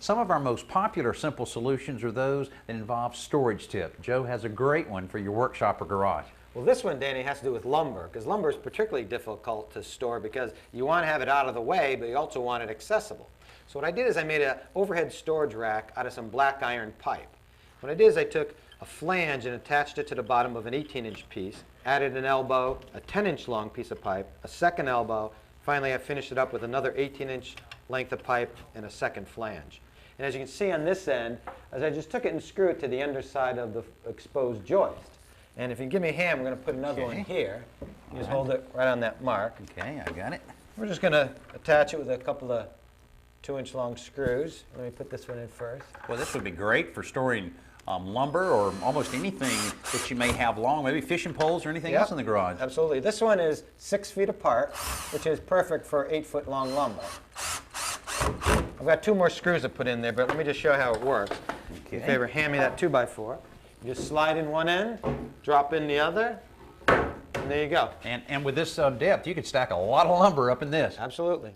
Some of our most popular simple solutions are those that involve storage tip. Joe has a great one for your workshop or garage. Well, this one, Danny, has to do with lumber, because lumber is particularly difficult to store because you want to have it out of the way, but you also want it accessible. So what I did is I made an overhead storage rack out of some black iron pipe. What I did is I took a flange and attached it to the bottom of an 18-inch piece, added an elbow, a 10-inch long piece of pipe, a second elbow. Finally, I finished it up with another 18-inch length of pipe and a second flange. And as you can see on this end, as I just took it and screwed it to the underside of the exposed joist. And if you give me a hand, we're going to put another one here. You just hold it right on that mark. Okay, I got it. We're just going to attach it with a couple of 2-inch long screws. Let me put this one in first. Well, this would be great for storing lumber or almost anything that you may have long, maybe fishing poles or anything else in the garage. Absolutely. This one is 6 feet apart, which is perfect for 8-foot long lumber. I've got 2 more screws to put in there, but let me just show how it works. Okay. If you ever hand me that 2x4, you just slide in one end, drop in the other, and there you go. And with this depth, you could stack a lot of lumber up in this. Absolutely.